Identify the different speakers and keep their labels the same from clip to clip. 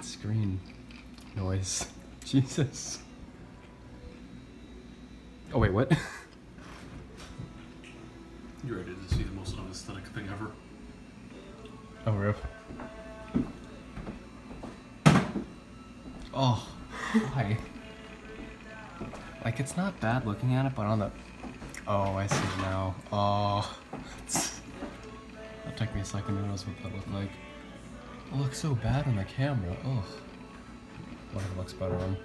Speaker 1: that screen noise. Jesus. Oh wait, what?
Speaker 2: You ready to see the most unaesthetic thing ever?
Speaker 1: Oh, rip. Oh, why? Like, it's not bad looking at it, but on the... Oh, I see it now. Oh. It'll take me a second to notice what that looked like. It looks so bad on the camera. Ugh. What if it looks better on?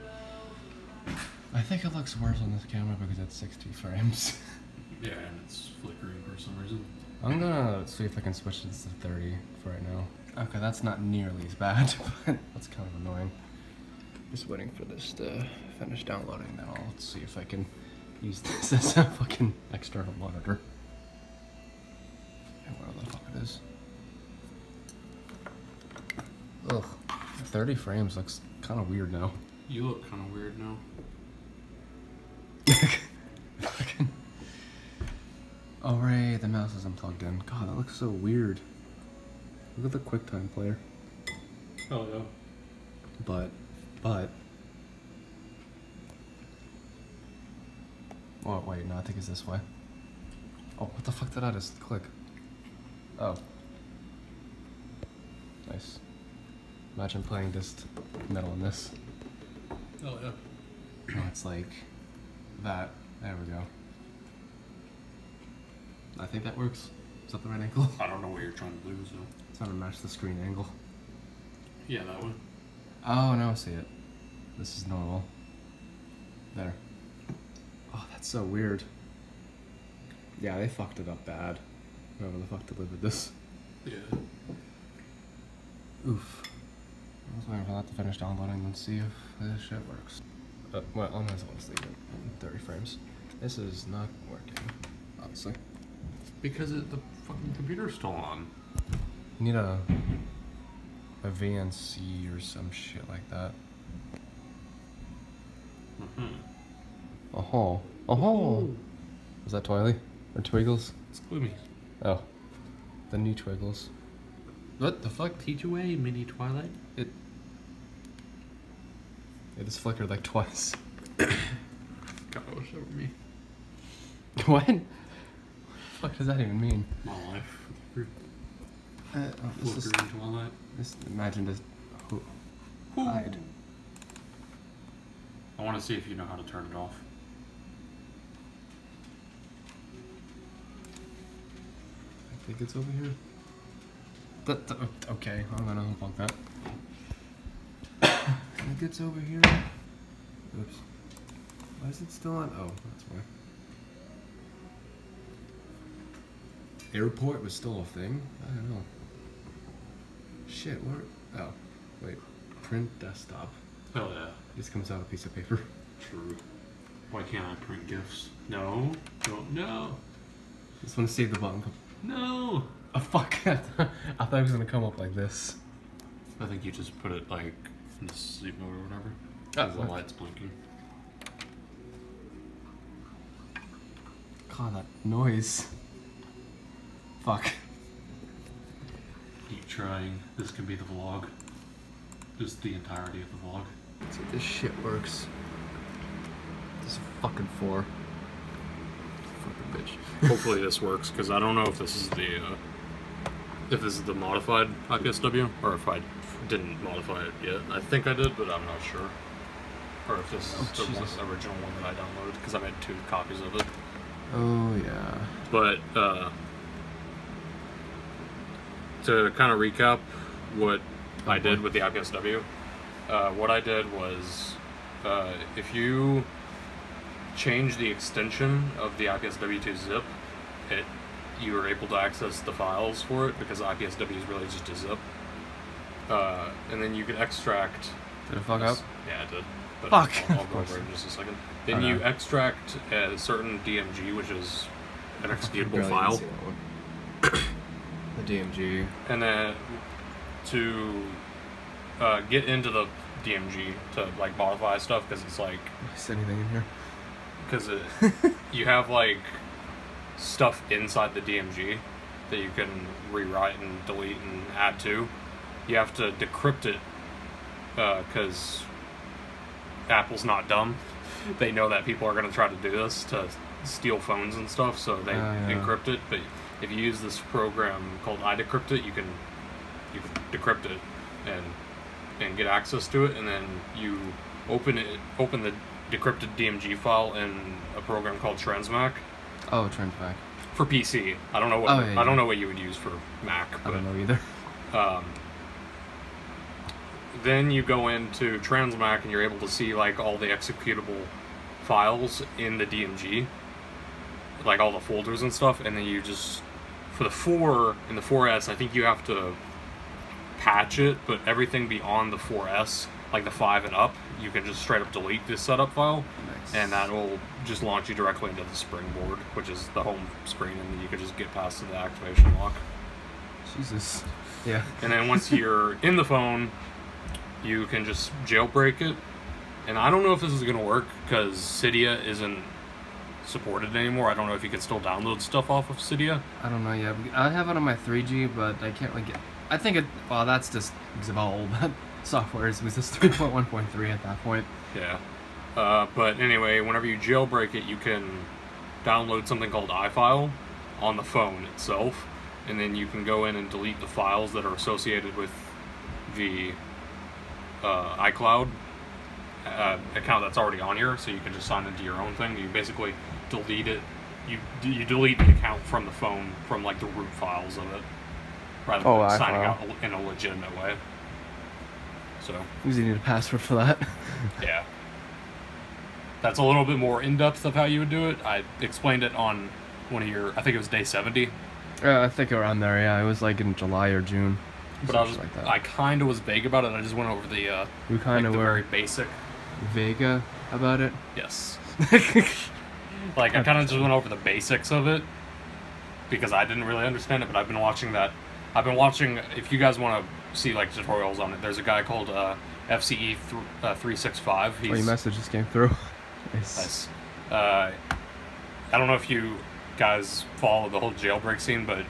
Speaker 1: I think it looks worse on this camera because it's 60 frames.
Speaker 2: Yeah, and it's flickering for some reason.
Speaker 1: I'm gonna see if I can switch this to 30 for right now. Okay, that's not nearly as bad, but that's kind of annoying. Just waiting for this to finish downloading, then I'll see if I can use this as a fucking external monitor. And whatever the fuck it is. Ugh, 30 frames looks kind of weird now.
Speaker 2: You look kind of weird now.
Speaker 1: Fucking. Oh right, the mouse isn't plugged in. God, that looks so weird. Look at the QuickTime player.
Speaker 2: Oh yeah.
Speaker 1: But. Oh wait, no, I think it's this way. Oh, what the fuck did I just click? Oh. Nice. Imagine playing just metal in this.
Speaker 2: Oh yeah.
Speaker 1: Oh, it's like that. There we go. I think that works. Is that the right angle?
Speaker 2: I don't know what you're trying to do, so.
Speaker 1: It's trying to match the screen angle.
Speaker 2: Yeah, that one.
Speaker 1: Oh, now I see it. This is normal. There. Oh, that's so weird. Yeah, they fucked it up bad. Whoever the fuck delivered this.
Speaker 2: Yeah.
Speaker 1: Oof. I was waiting for that to finish downloading and see if this shit works. Well, I might as well just leave it in 30 frames. This is not working, obviously.
Speaker 2: Because the fucking computer's still on.
Speaker 1: You need a VNC or some shit like that. Oh. Was that Twily? Or Twiggles?
Speaker 2: It's gloomy.
Speaker 1: Oh. The new Twiggles. What the fuck?
Speaker 2: T2A mini Twilight?
Speaker 1: It just flickered like twice.
Speaker 2: God, I wish that were me.
Speaker 1: What? What the fuck does that even mean?
Speaker 2: My life.
Speaker 1: This is,
Speaker 2: Flickering Twilight.
Speaker 1: imagine this. Hide.
Speaker 2: I want to see if you know how to turn it off.
Speaker 1: I think it's over here. Okay, I'm gonna unplug that. I think it's over here. Oops. Why is it still on? Oh, that's why. Airport was still a thing? I don't know. Shit, where? Oh, wait. Print desktop.
Speaker 2: Hell yeah.
Speaker 1: This comes out a piece of paper.
Speaker 2: True. Why can't I print GIFs? No. Don't. No.
Speaker 1: Just want to save the button.
Speaker 2: No.
Speaker 1: Oh, fuck. I thought it was gonna come up like this.
Speaker 2: I think you just put it like in sleep mode or whatever.
Speaker 1: Oh,
Speaker 2: The light's blinking.
Speaker 1: God, that noise. Fuck.
Speaker 2: Keep trying. This can be the vlog. Just the entirety of the vlog.
Speaker 1: Let's see if this shit works. This is fucking 4. Fucking bitch.
Speaker 2: Hopefully this works, because I don't know if this is the modified IPSW, or if I didn't modify it yet. I think I did, but I'm not sure. Or if this is the original one that I downloaded, because I made 2 copies of it.
Speaker 1: Oh yeah.
Speaker 2: But to kind of recap what I did with the IPSW, what I did was if you change the extension of the IPSW to zip, you were able to access the files for it, because IPSW is really just a zip. And then you could extract.
Speaker 1: Did it fuck up?
Speaker 2: Yeah, it did. But
Speaker 1: Fuck.
Speaker 2: I'll go over it in just a second. Then you extract a certain DMG, which is an executable file.
Speaker 1: The DMG.
Speaker 2: And then to get into the DMG to like modify stuff, because it's like.
Speaker 1: Is anything in here?
Speaker 2: Because you have like stuff inside the DMG that you can rewrite and delete and add to. You have to decrypt it because Apple's not dumb. They know that people are going to try to do this to steal phones and stuff, so they encrypt it. But if you use this program called iDecrypt it, you can decrypt it and get access to it, and then you open the decrypted DMG file in a program called Transmac.
Speaker 1: Oh, Transmac.
Speaker 2: For PC. I don't know what I don't know what you would use for Mac.
Speaker 1: I don't know either.
Speaker 2: Then you go into Transmac and you're able to see like all the executable files in the DMG, like all the folders and stuff, and then you just, for the 4 and the 4S, I think you have to patch it, but everything beyond the 4S, like the 5 and up, you can just straight up delete this setup file.
Speaker 1: Nice.
Speaker 2: And that will just launch you directly into the Springboard, which is the home screen, and you can just get past to the activation lock.
Speaker 1: Jesus. Yeah.
Speaker 2: And then once you're in the phone, you can just jailbreak it. And I don't know if this is going to work because Cydia isn't supported anymore. I don't know if you can still download stuff off of Cydia.
Speaker 1: I don't know yet. I have it on my 3G, but I can't really get... I think it... Well, that's just because of how old that software is. It was just 3.1.3 at that point.
Speaker 2: Yeah. But anyway, whenever you jailbreak it, you can download something called iFile on the phone itself. And then you can go in and delete the files that are associated with the iCloud account that's already on here, so you can just sign into your own thing. You basically delete it. You delete the account from the phone, from like the root files of it, rather than signing out in a legitimate way. So
Speaker 1: you need a password for that.
Speaker 2: Yeah, that's a little bit more in depth of how you would do it. I explained it on one of your, I think it was day 70.
Speaker 1: I think around there. Yeah, it was like in July or June.
Speaker 2: But I kind of was vague about it. I just went over the
Speaker 1: we kind of
Speaker 2: the
Speaker 1: were
Speaker 2: very basic.
Speaker 1: Vega about it.
Speaker 2: Yes. Like I kind of just went over the basics of it because I didn't really understand it. But I've been watching that. I've been watching. If you guys want to see like tutorials on it, there's a guy called FCE 365.
Speaker 1: Your message just came through.
Speaker 2: Nice. I don't know if you guys follow the whole jailbreak scene, but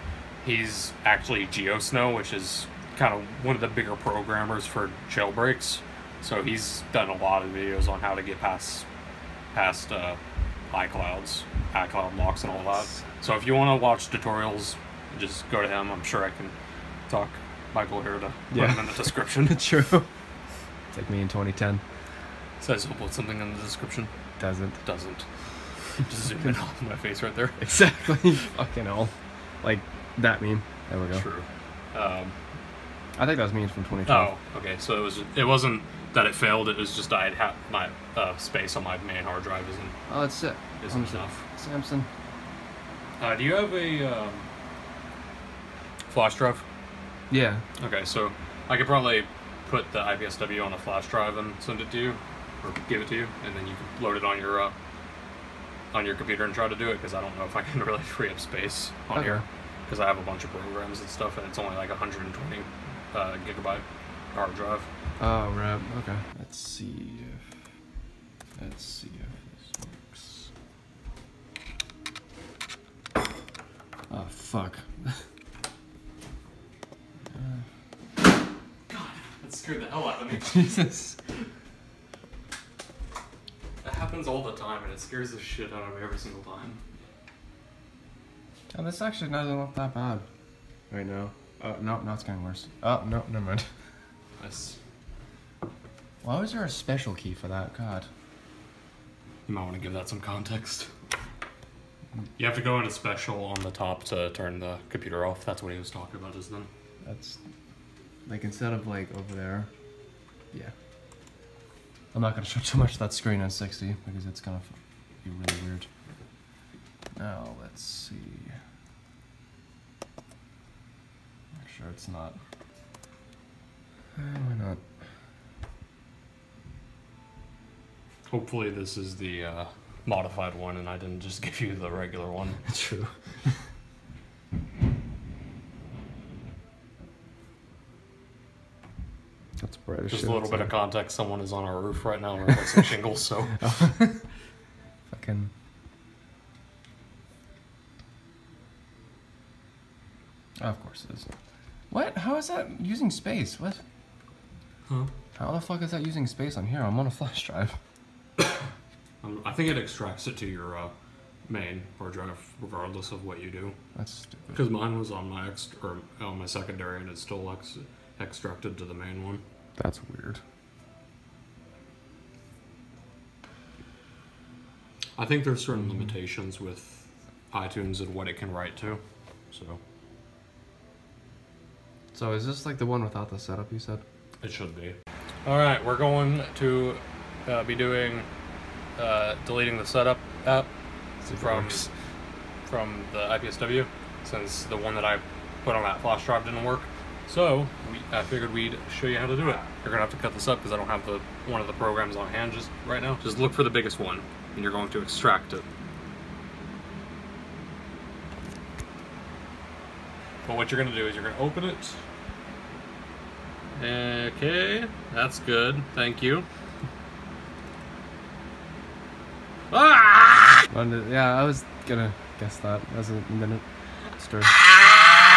Speaker 2: he's actually GeoSnow, which is kind of one of the bigger programmers for jailbreaks. So he's done a lot of videos on how to get past iCloud locks and all that. So if you want to watch tutorials, just go to him. I'm sure I can talk Michael here to put him in the description.
Speaker 1: True. It's like me in 2010.
Speaker 2: Says he'll put something in the description.
Speaker 1: Doesn't.
Speaker 2: Just zoom in on my face right there.
Speaker 1: Exactly. Fucking hell. Like that meme. There we go.
Speaker 2: True.
Speaker 1: I think that was memes from 2012.
Speaker 2: Oh, okay. So it wasn't that it failed. It was just I had my space on my main hard drive isn't.
Speaker 1: Oh, that's it.
Speaker 2: Isn't enough.
Speaker 1: Samsung.
Speaker 2: Do you have a flash drive?
Speaker 1: Yeah.
Speaker 2: Okay, so I could probably put the IPSW on a flash drive and send it to you, or give it to you, and then you can load it on your computer and try to do it, because I don't know if I can really free up space on here, because I have a bunch of programs and stuff, and it's only like 120 gigabyte hard drive.
Speaker 1: Oh, right. Okay. Let's see if this works. Oh, fuck.
Speaker 2: God, that scared the hell out of me.
Speaker 1: Jesus.
Speaker 2: That happens all the time, and it scares the shit out of me every single time.
Speaker 1: Oh, this actually doesn't look that bad right now. No, it's getting worse. Oh, no, never mind.
Speaker 2: Nice.
Speaker 1: Why was there a special key for that? God.
Speaker 2: You might want to give that some context. You have to go into special on the top to turn the computer off. That's what he was talking about just then.
Speaker 1: That's like instead of like over there. Yeah. I'm not gonna show too much of that screen on 60 because it's gonna be really weird. Now let's see. Make sure it's not. Why not?
Speaker 2: Hopefully this is the modified one and I didn't just give you the regular one.
Speaker 1: True. That's bright.
Speaker 2: Just a little bit of context. Someone is on our roof right now and replacing shingles, so.
Speaker 1: Fucking. Oh, of course it is. What? How is that using space? What?
Speaker 2: Huh?
Speaker 1: How the fuck is that using space on here? I'm on a flash drive.
Speaker 2: I think it extracts it to your main hard drive, regardless of what you do.
Speaker 1: That's stupid.
Speaker 2: Because mine was on my on my secondary, and it's still extracted to the main one.
Speaker 1: That's weird.
Speaker 2: I think there's certain limitations with iTunes and what it can write to.
Speaker 1: So is this like the one without the setup you said?
Speaker 2: It should be. All right, we're going to be doing deleting the setup app from the IPSW, since the one that I put on that flash drive didn't work. So I figured we'd show you how to do it. You're gonna have to cut this up because I don't have one of the programs on hand just right now. Just look for the biggest one, and you're going to extract it. But what you're gonna do is you're gonna open it. Okay, that's good. Thank you. Ah!
Speaker 1: Yeah, I was gonna guess that as a minute stir.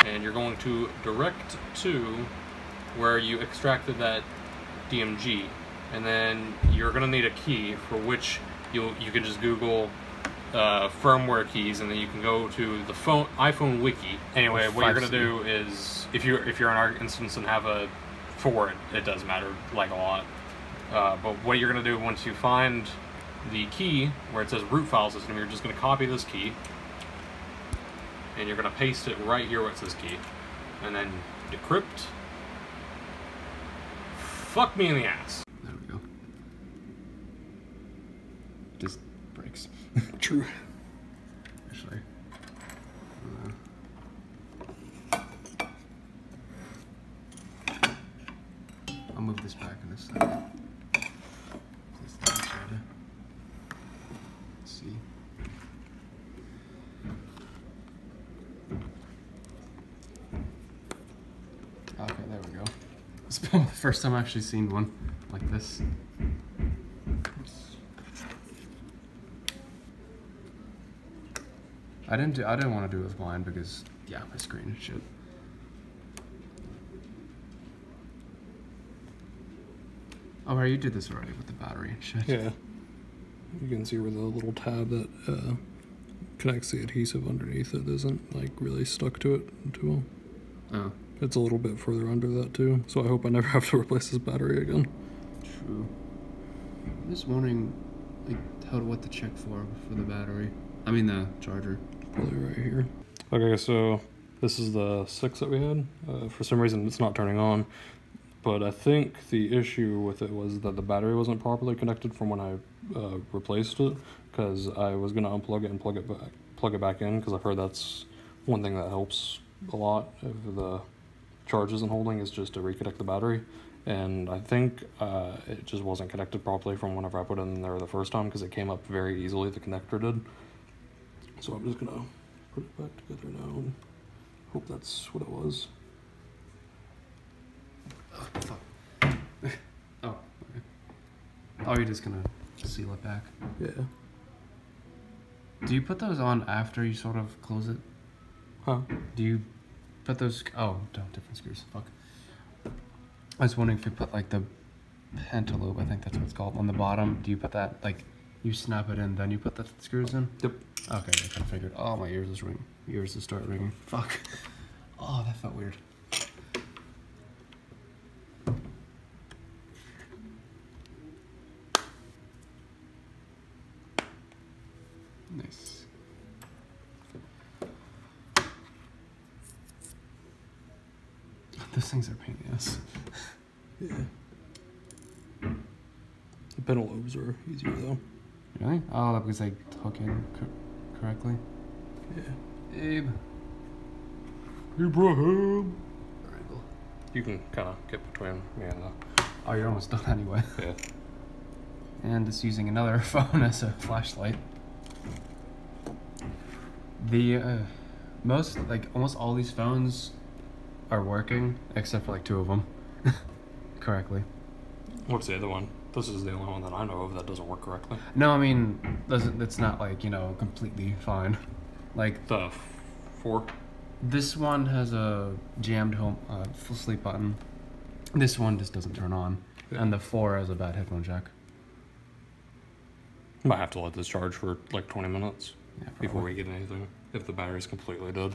Speaker 2: And you're going to direct to where you extracted that DMG, and then you're gonna need a key for which you can just Google firmware keys, and then you can go to the iPhone wiki. Anyway, what you're gonna do is if you're in our instance and have a 4, it does matter like a lot. But what you're gonna do once you find the key where it says root file system, you're just gonna copy this key and you're gonna paste it right here where it says key, and then decrypt. Fuck me in the ass.
Speaker 1: There we go. Just breaks.
Speaker 2: True.
Speaker 1: Actually. I'll move this back in a second. Let's see. Okay, there we go. It's been the first time I've actually seen one like this. I didn't want to do it with mine because, yeah, my screen and shit. Oh, right, you did this already with the battery and shit.
Speaker 2: Yeah. You can see where the little tab that connects the adhesive underneath it isn't like really stuck to it too well.
Speaker 1: Oh.
Speaker 2: It's a little bit further under that too, so I hope I never have to replace this battery again.
Speaker 1: True. I'm just wondering, like, what to check for the battery. I mean the charger.
Speaker 2: Probably right here. Okay, so this is the 6 that we had. For some reason it's not turning on, but I think the issue with it was that the battery wasn't properly connected from when I replaced it, because I was gonna unplug it and plug it back in, because I've heard that's one thing that helps a lot if the charge isn't holding, is just to reconnect the battery. And I think it just wasn't connected properly from whenever I put it in there the first time, because it came up very easily, the connector did. So I'm just gonna put it back together now and hope that's what it was.
Speaker 1: Oh, fuck. Oh, okay. Oh, you're just gonna seal it back?
Speaker 2: Yeah.
Speaker 1: Do you put those on after you sort of close it?
Speaker 2: Huh?
Speaker 1: Do you put those... Oh, no, different screws. Fuck. I was wondering if you put, like, the pentalobe, I think that's what it's called, on the bottom. Do you put that, like, you snap it in, then you put the screws in?
Speaker 2: Yep.
Speaker 1: Okay, I kind of figured. Oh, my ears is ringing. Ears will start ringing. Fuck. Oh, that felt weird. Nice. Those things are a pain in the ass.
Speaker 2: Yeah. The pentalobes are easier though.
Speaker 1: Really? Oh, that was like hook in correctly?
Speaker 2: Yeah.
Speaker 1: Abe.
Speaker 2: Abraham. You can kind of get between me and the...
Speaker 1: Oh, you're almost done anyway.
Speaker 2: Yeah.
Speaker 1: And just using another phone as a flashlight. The almost all these phones are working, except for like 2 of them. Correctly.
Speaker 2: What's the other one? This is the only one that I know of that doesn't work correctly.
Speaker 1: No, I mean, it's not like, you know, completely fine. Like...
Speaker 2: The 4?
Speaker 1: This one has a jammed home full sleep button. This one just doesn't turn on.
Speaker 2: Yeah.
Speaker 1: And the 4 has a bad headphone jack.
Speaker 2: Might have to let this charge for like 20 minutes before
Speaker 1: probably.
Speaker 2: we get anything. If the battery's completely dead.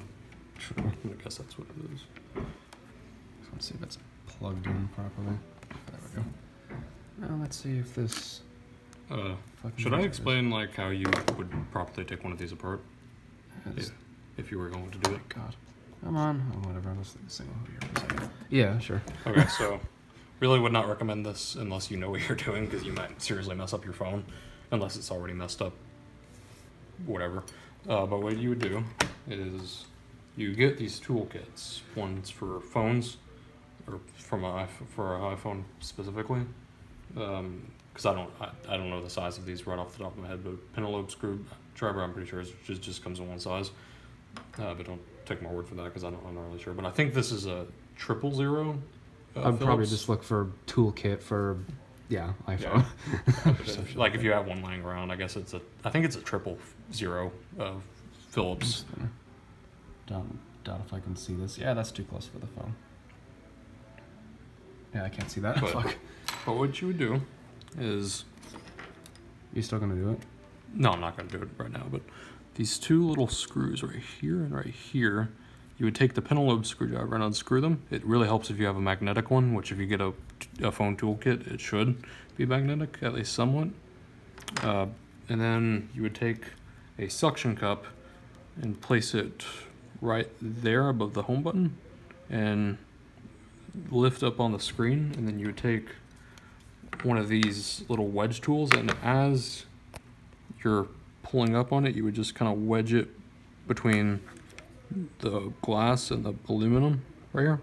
Speaker 1: Sure.
Speaker 2: I guess that's what it is.
Speaker 1: So let's see if it's plugged in properly. There we go. Now let's see if this...
Speaker 2: Should I explain like how you would properly take one of these apart? If you were going to do it.
Speaker 1: God. Come on. Oh, whatever. I'm just saying here for a second. Yeah, sure.
Speaker 2: Okay, so really would not recommend this unless you know what you're doing, because you might seriously mess up your phone unless it's already messed up. Whatever. But what you would do is you get these toolkits. One's for phones, or for an iPhone specifically. Because I don't know the size of these right off the top of my head, but pentalobe screwdriver, I'm pretty sure just comes in one size. But don't take my word for that, because I'm not really sure. But I think this is a 000.
Speaker 1: I'd probably just look for toolkit for, iPhone.
Speaker 2: Yeah. Like if you have one laying around, I guess I think it's a 000 Phillips.
Speaker 1: Doubt if I can see this. Yeah, that's too close for the phone. Yeah, I can't see that. Fuck.
Speaker 2: But what you would do is...
Speaker 1: You still gonna do it?
Speaker 2: No, I'm not gonna do it right now, but these two little screws right here and right here, you would take the pentalobe screwdriver and unscrew them. It really helps if you have a magnetic one, which if you get a phone toolkit, it should be magnetic, at least somewhat. And then you would take a suction cup and place it right there above the home button and lift up on the screen, and then you would take one of these little wedge tools, and as you're pulling up on it, you would just kind of wedge it between the glass and the aluminum right here,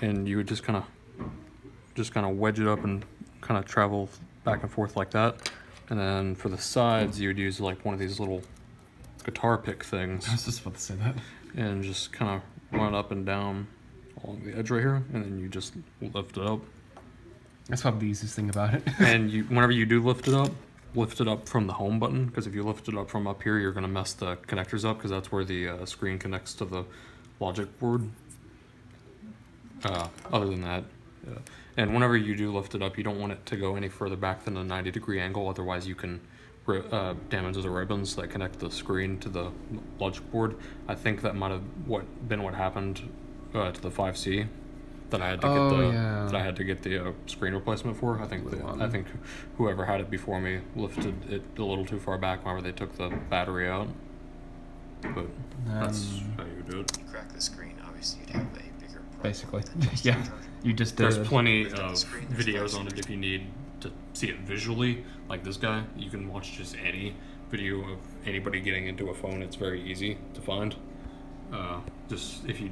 Speaker 2: and you would just kind of wedge it up and kind of travel back and forth like that. And then for the sides, you would use like one of these little guitar pick things.
Speaker 1: I was just about to say that.
Speaker 2: And just kind of run up and down along the edge right here, and then you just lift it up.
Speaker 1: That's probably the easiest thing about it.
Speaker 2: And whenever you do lift it up from the home button, because if you lift it up from up here, you're going to mess the connectors up, because that's where the screen connects to the logic board. Other than that, and whenever you do lift it up, you don't want it to go any further back than a 90-degree angle, otherwise you can damage the ribbons that connect the screen to the logic board. I think that might have been what happened to the 5C. That I had to get the screen replacement for. I think whoever had it before me lifted it a little too far back whenever they took the battery out. But that's how you do it.
Speaker 3: You crack the screen, obviously you'd have a bigger problem.
Speaker 1: Basically, yeah. You just
Speaker 2: There's plenty of videos on it if you need to see it visually. Like this guy, you can watch just any video of anybody getting into a phone. It's very easy to find. Just if you,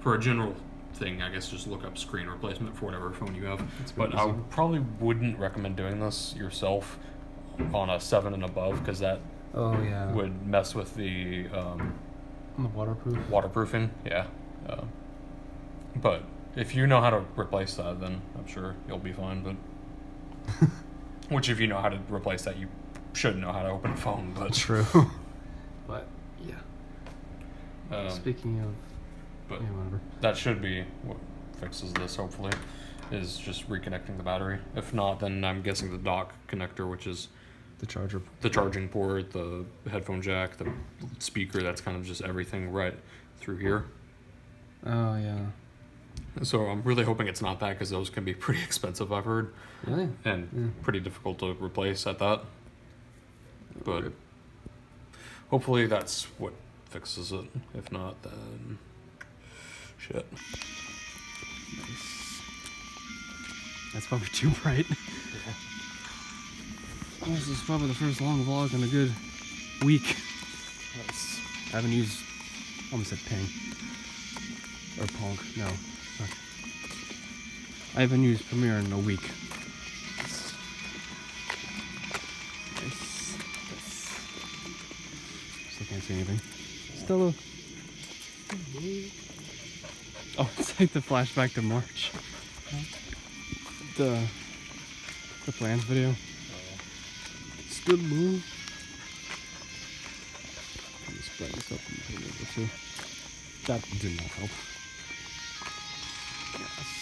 Speaker 2: for a general thing, I guess just look up screen replacement for whatever phone you have. But I probably wouldn't recommend doing this yourself on a 7 and above, because that would mess with the waterproofing. Yeah. But if you know how to replace that, then I'm sure you'll be fine. But which, if you know how to replace that, you should know how to open a phone. But
Speaker 1: true. But yeah. Speaking of.
Speaker 2: But
Speaker 1: whatever.
Speaker 2: That should be what fixes this, hopefully, is just reconnecting the battery. If not, then I'm guessing the dock connector, which is
Speaker 1: the charger,
Speaker 2: the charging port, the headphone jack, the speaker, that's kind of just everything right through here.
Speaker 1: Oh, yeah.
Speaker 2: So I'm really hoping it's not that, because those can be pretty expensive, I've heard.
Speaker 1: Really?
Speaker 2: And pretty difficult to replace at that. But hopefully that's what fixes it. If not, then... shit.
Speaker 1: Nice. That's probably too bright.
Speaker 2: Yeah.
Speaker 1: This is probably the first long vlog in a good week.
Speaker 2: Nice.
Speaker 1: I haven't used, almost said ping. Or Pong, no. Fuck. I haven't used Premiere in a week. Nice. Still can't see anything. Stella. Oh, it's like the flashback to March. The plans video. Still move. Let me spread this up and put it over too. That did not help. Yes.